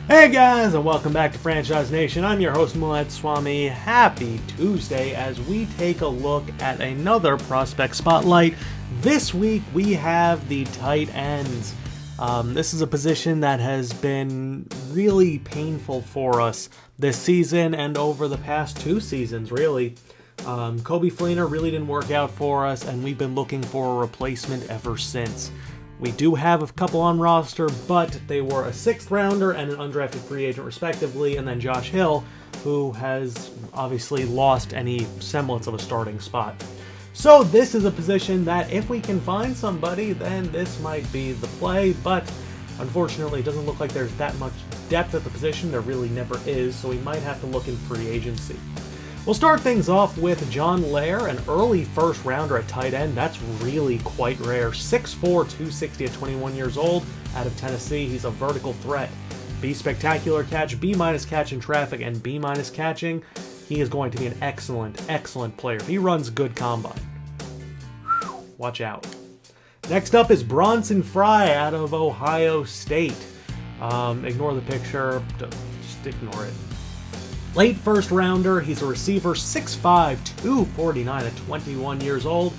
Hey guys, and welcome back to Franchise Nation. I'm your host, Moonlightswami. Happy Tuesday as we take a look at another prospect spotlight. This week we have the tight ends. This is a position that has been really painful for us this season and over the past two seasons, really. Kobe Fleener really didn't work out for us, and we've been looking for a replacement ever since. We do have a couple on roster, but they were a 6th rounder and an undrafted free agent respectively, and then Josh Hill, who has obviously lost any semblance of a starting spot. So this is a position that if we can find somebody, then this might be the play, but unfortunately it doesn't look like there's that much depth at the position. There really never is, so we might have to look in free agency. We'll start things off with John Lair, an early first rounder at tight end. That's really quite rare. 6'4", 260 at 21 years old, out of Tennessee. He's a vertical threat. B spectacular catch, B- catch in traffic, and B- catching. He is going to be an excellent, excellent player. He runs good combine. Watch out. Next up is Bronson Fry out of Ohio State. Ignore the picture. Just ignore it. Late first rounder, he's a receiver, 6'5", 249 at 21 years old.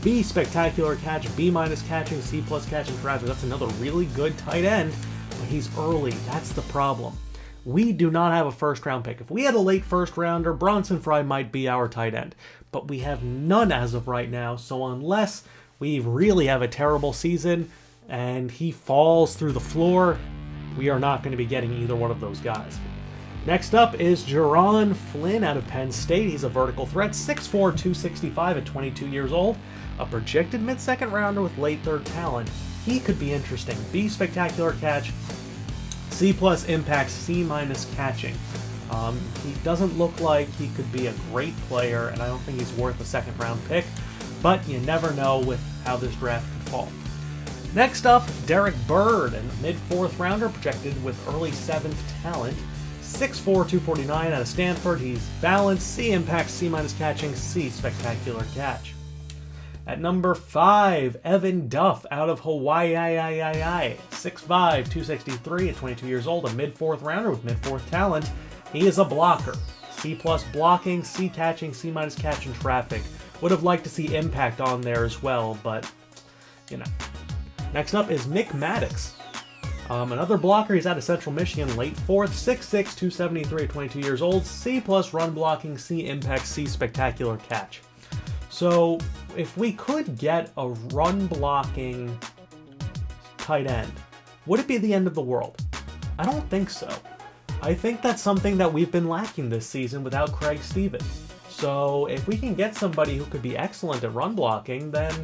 B spectacular catch, B- catching, C+ catching traffic. That's another really good tight end, but he's early. That's the problem. We do not have a first round pick. If we had a late first rounder, Bronson Fry might be our tight end, but we have none as of right now. So unless we really have a terrible season and he falls through the floor, we are not going to be getting either one of those guys. Next up is Jaron Flynn out of Penn State. He's a vertical threat, 6'4", 265 at 22 years old. A projected mid-second rounder with late third talent. He could be interesting. B spectacular catch, C+ impact, C- catching. He doesn't look like he could be a great player, and I don't think he's worth a second round pick, but you never know with how this draft could fall. Next up, Derek Bird, a mid-4th rounder projected with early 7th talent. 6'4", 249 out of Stanford. He's balanced, C impact, C- catching, C spectacular catch. At number 5, Evan Duff out of Hawaii. 6'5", 263 at 22 years old, a mid-4th rounder with mid-4th talent. He is a blocker. C+ blocking, C catching, C- catching traffic. Would have liked to see impact on there as well, but you know. Next up is Nick Maddox. Another blocker. He's out of Central Michigan, late 4th, 6'6", 273 at 22 years old, C+ run blocking, C impact, C spectacular catch. So if we could get a run blocking tight end, would it be the end of the world? I don't think so. I think that's something that we've been lacking this season without Craig Stevens. So if we can get somebody who could be excellent at run blocking, then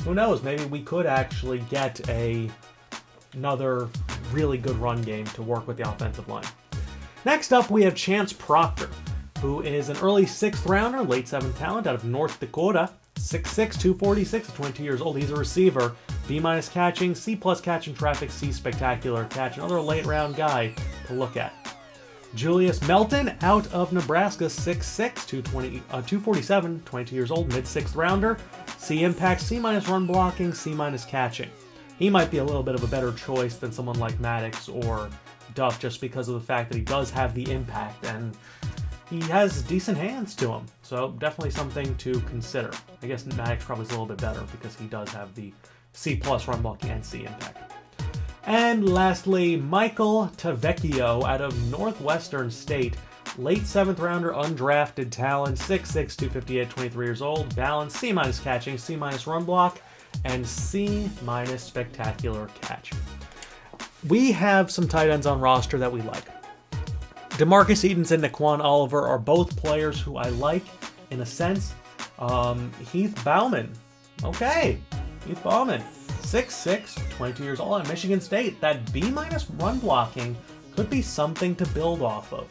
who knows, maybe we could actually get another really good run game to work with the offensive line. Next up, we have Chance Proctor, who is an early 6th rounder, late 7th talent out of North Dakota. 6'6", 246 at 22 years old. He's a receiver. B- catching, C+ catching traffic, C spectacular catch. Another late round guy to look at. Julius Melton out of Nebraska, 6'6", 247, 22 years old, mid-6th rounder. C impact, C- run blocking, C- catching. He might be a little bit of a better choice than someone like Maddox or Duff just because of the fact that he does have the impact and he has decent hands to him. So definitely something to consider. I guess Maddox probably is a little bit better because he does have the C+ run blocking and C impact. And lastly, Michael Tavecchio out of Northwestern State. Late 7th rounder, undrafted talent, 6'6", 258, 23 years old. Balance, C- catching, C- run block, and C- spectacular catch. We have some tight ends on roster that we like. DeMarcus Edens and Naquan Oliver are both players who I like in a sense. Heath Bauman. Okay, Heath Bauman. 6'6", 22 years old at Michigan State. That B- run blocking could be something to build off of.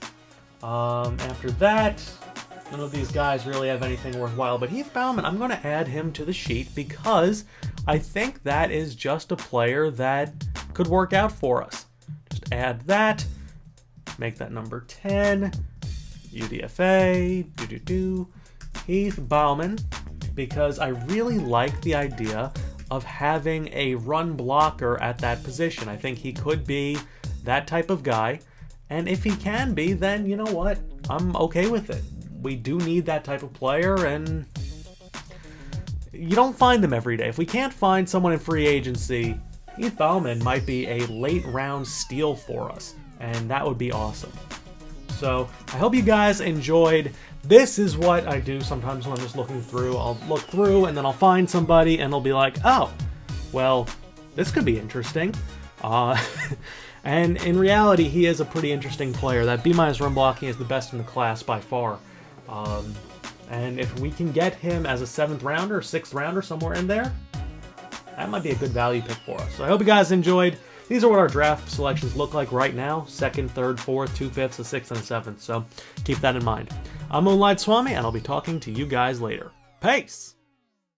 After that, none of these guys really have anything worthwhile, but Heath Bauman, I'm going to add him to the sheet because I think that is just a player that could work out for us. Just add that, make that number 10, UDFA, Heath Bauman, because I really like the idea of having a run blocker at that position. I think he could be that type of guy. And if he can be, then you know what? I'm okay with it. We do need that type of player, and you don't find them every day. If we can't find someone in free agency, Heath Bauman might be a late round steal for us, and that would be awesome. So I hope you guys enjoyed. This is what I do sometimes when I'm just looking through. I'll look through and then I'll find somebody and they'll be like, oh, well, this could be interesting. And in reality, he is a pretty interesting player. That B- run blocking is the best in the class by far. And if we can get him as a 7th rounder, 6th rounder, somewhere in there, that might be a good value pick for us. So I hope you guys enjoyed. These are what our draft selections look like right now. 2nd, 3rd, 4th, 2/5, a 6th, and a 7th. So keep that in mind. I'm Moonlightswami, and I'll be talking to you guys later. Peace!